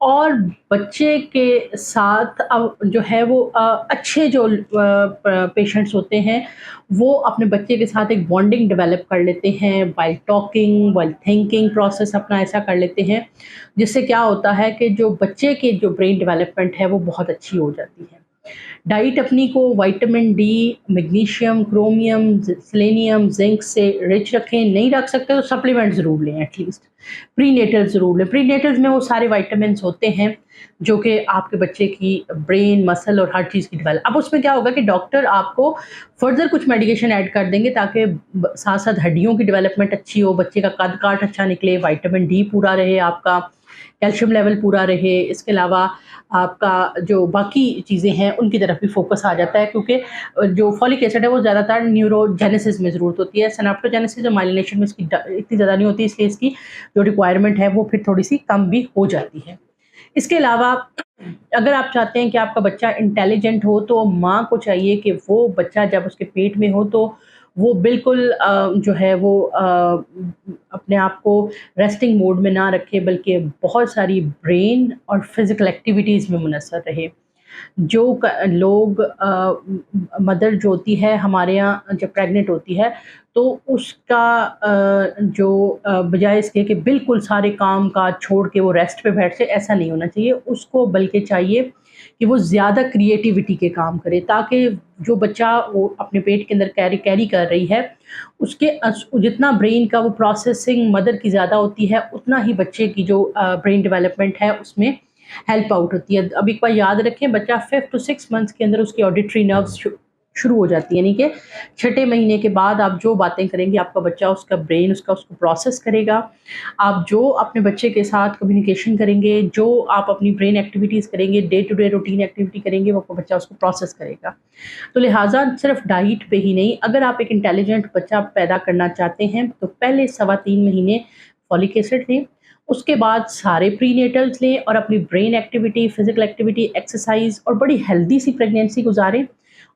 اور بچے کے ساتھ جو ہے وہ اچھے جو پیشنٹس ہوتے ہیں وہ اپنے بچے کے ساتھ ایک بانڈنگ ڈیولپ کر لیتے ہیں، while talking while thinking process اپنا ایسا کر لیتے ہیں، جس سے کیا ہوتا ہے کہ جو بچے کی جو برین ڈیولپمنٹ ہے وہ بہت اچھی ہو جاتی ہے۔ ڈائٹ اپنی کو vitamin D, magnesium, chromium, selenium, zinc سے رچ رکھیں، نہیں رکھ سکتے تو سپلیمنٹ ضرور لیں ایٹ لیسٹ۔ پری نیٹل ضرور لیں، پری نیٹلز میں وہ سارے وائٹامنس ہوتے ہیں جو کہ آپ کے بچے کی برین، مسل اور ہر چیز کی ڈیولپ۔ اب اس میں کیا ہوگا کہ ڈاکٹر آپ کو فردر کچھ میڈیکیشن ایڈ کر دیں گے تاکہ ساتھ ساتھ ہڈیوں کی ڈیولپمنٹ اچھی ہو، بچے کا قد کاٹ اچھا نکلے، وائٹامن ڈی پورا رہے، آپ کا کیلشیم لیول پورا رہے، اس کے علاوہ آپ کا جو باقی چیزیں ہیں ان کی طرف بھی فوکس آ جاتا ہے، کیونکہ جو فولک ایسڈ ہے وہ زیادہ تر نیوروجینیسس میں ضرورت ہوتی ہے، سینپٹوجینیسس اور مائلینیشن میں اس کی اتنی زیادہ نہیں ہوتی، اس لیے اس کی جو ریکوائرمنٹ ہے وہ پھر تھوڑی سی کم بھی ہو جاتی ہے۔ اس کے علاوہ اگر آپ چاہتے ہیں کہ آپ کا بچہ انٹیلیجنٹ ہو تو ماں کو چاہیے کہ وہ بچہ جب اس کے پیٹ میں ہو تو وہ بالکل جو ہے وہ اپنے آپ کو ریسٹنگ موڈ میں نہ رکھے، بلکہ بہت ساری برین اور فزیکل ایکٹیویٹیز میں منحصر رہے۔ جو لوگ مدر جو ہوتی ہے ہمارے یہاں جب پریگننٹ ہوتی ہے تو اس کا جو بجائے اس کے کہ بالکل سارے کام کاج چھوڑ کے وہ ریسٹ پہ بیٹھ جائے، ایسا نہیں ہونا چاہیے، اس کو بلکہ چاہیے کہ وہ زیادہ کریٹیوٹی کے کام کرے، تاکہ جو بچہ وہ اپنے پیٹ کے اندر کیری کر رہی ہے اس کے جتنا برین کا وہ پروسیسنگ مدر کی زیادہ ہوتی ہے اتنا ہی بچے کی جو برین ڈیولپمنٹ ہے اس میں ہیلپ آؤٹ ہوتی ہے۔ اب ایک بار یاد رکھیں بچہ 5 to 6 months کے اندر اس کی آڈیٹری نروس شروع ہو جاتی ہے، یعنی کہ چھٹے مہینے کے بعد آپ جو باتیں کریں گے آپ کا بچہ اس کا برین اس کو پروسیس کرے گا، آپ جو اپنے بچے کے ساتھ کمیونیکیشن کریں گے، جو آپ اپنی برین ایکٹیویٹیز کریں گے، day to day routine activity کریں گے، وہ آپ کا بچہ اس کو پروسیس کرے گا۔ تو لہٰذا صرف ڈائٹ پہ ہی نہیں، اگر آپ ایک انٹیلیجنٹ بچہ پیدا کرنا چاہتے ہیں تو پہلے 3.25 مہینے فولک ایسڈ لیں، اس کے بعد سارے پری نیٹلز لیں اور اپنی brain activity, physical activity, exercise اور بڑی ہیلدی سی پریگنینسی گزاریں۔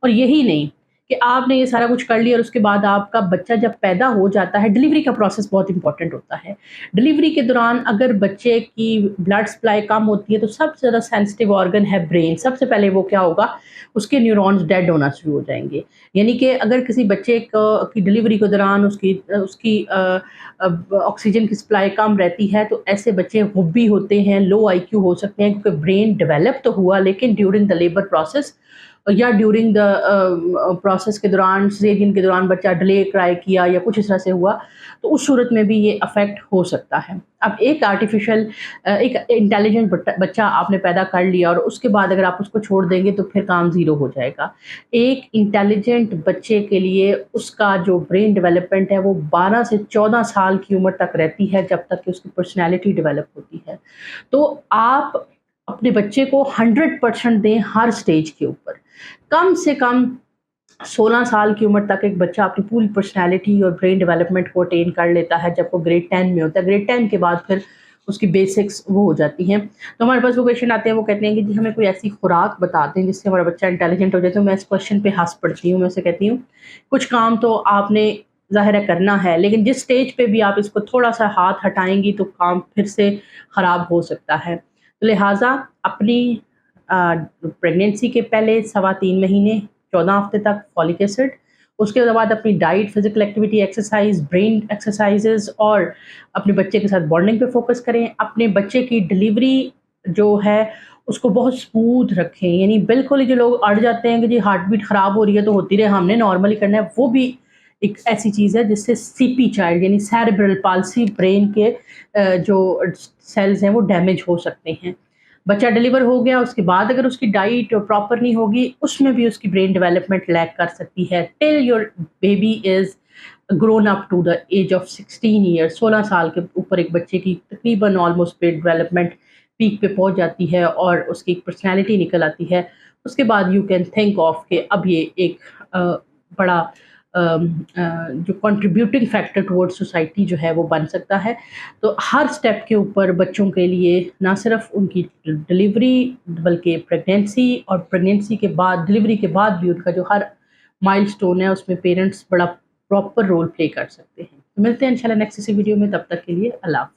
اور یہی نہیں کہ آپ نے یہ سارا کچھ کر لیا اور اس کے بعد آپ کا بچہ جب پیدا ہو جاتا ہے، ڈلیوری کا پروسیس بہت امپورٹنٹ ہوتا ہے۔ ڈلیوری کے دوران اگر بچے کی بلڈ سپلائی کم ہوتی ہے تو سب سے زیادہ سینسٹیو آرگن ہے برین، سب سے پہلے وہ کیا ہوگا، اس کے نیورونز ڈیڈ ہونا شروع ہو جائیں گے۔ یعنی کہ اگر کسی بچے کی ڈلیوری کے دوران اس کی آکسیجن کی سپلائی کم رہتی ہے تو ایسے بچے غبی ہوتے ہیں، لو آئی کیو ہو سکتے ہیں، کیونکہ برین ڈیولپ تو ہوا لیکن ڈیورنگ دا لیبر پروسیس یا ڈیورنگ دا پروسیس کے دوران، سیزیرین کے دوران بچہ ڈیلے کرائی کیا یا کچھ اس طرح سے ہوا تو اس صورت میں بھی یہ افیکٹ ہو سکتا ہے۔ اب ایک ایک انٹیلیجنٹ بچہ آپ نے پیدا کر لیا اور اس کے بعد اگر آپ اس کو چھوڑ دیں گے تو پھر کام زیرو ہو جائے گا۔ ایک انٹیلیجنٹ بچے کے لیے اس کا جو برین ڈیولپمنٹ ہے وہ 12 سے 14 سال کی عمر تک رہتی ہے، جب تک کہ اس کی پرسنالٹی ڈیولپ ہوتی ہے۔ تو آپ اپنے بچے کو 100% دیں ہر سٹیج کے اوپر، کم سے کم 16 سال کی عمر تک ایک بچہ اپنی پوری پرسنالٹی اور برین ڈیولپمنٹ کو اٹین کر لیتا ہے جب وہ گریڈ 10 میں ہوتا ہے۔ گریڈ 10 کے بعد پھر اس کی بیسکس وہ ہو جاتی ہیں۔ تو ہمارے پاس وہ پیشنٹ آتے ہیں، وہ کہتے ہیں کہ جی ہمیں کوئی ایسی خوراک بتا دیں جس سے ہمارا بچہ انٹیلیجنٹ ہو جائے، تو میں اس کوشچن پہ ہنس پڑتی ہوں، میں اسے کہتی ہوں کچھ کام تو آپ نے ظاہر ہے کرنا ہے، لیکن جس سٹیج پہ بھی آپ اس کو تھوڑا سا ہاتھ ہٹائیں گی تو کام پھر سے خراب ہو سکتا ہے۔ تو لہٰذا اپنی پریگنینسی کے پہلے 3.25 مہینے 14 ہفتے تک فولک ایسڈ، اس کے بعد اپنی diet, physical activity, exercise, brain exercises اور اپنے بچے کے ساتھ بانڈنگ پہ فوکس کریں۔ اپنے بچے کی ڈلیوری جو ہے اس کو بہت اسموتھ رکھیں، یعنی بالکل ہی جو لوگ اڑ جاتے ہیں کہ جی ہارٹ بیٹ خراب ہو رہی ہے تو ہوتی رہے، ہم نے نارملی کرنا ہے، وہ بھی ایک ایسی چیز ہے جس سے سی پی چائلڈ یعنی سیریبرل پالسی، برین کے جو سیلز ہیں وہ ڈیمیج ہو سکتے ہیں۔ بچہ ڈلیور ہو گیا، اس کے بعد اگر اس کی ڈائٹ پراپر نہیں ہوگی اس میں بھی اس کی برین ڈیولپمنٹ لیک کر سکتی ہے۔ Till your baby is grown up to the age of 16 years, 16 سال کے اوپر ایک بچے کی تقریباً آلموسٹ برین ڈیولپمنٹ پیک پہ پہنچ جاتی ہے اور اس کی ایک پرسنالٹی نکل آتی ہے۔ اس کے بعد یو کین تھنک آف کہ اب یہ ایک بڑا جو کنٹریبیوٹنگ فیکٹر ٹورڈ سوسائٹی جو ہے وہ بن سکتا ہے۔ تو ہر سٹیپ کے اوپر بچوں کے لیے نہ صرف ان کی ڈلیوری بلکہ پریگنینسی اور پریگنینسی کے بعد، ڈلیوری کے بعد بھی ان کا جو ہر مائل سٹون ہے اس میں پیرنٹس بڑا پراپر رول پلے کر سکتے ہیں۔ ملتے ہیں انشاءاللہ نیکسٹ کسی ویڈیو میں، تب تک کے لیے اللہ حافظ۔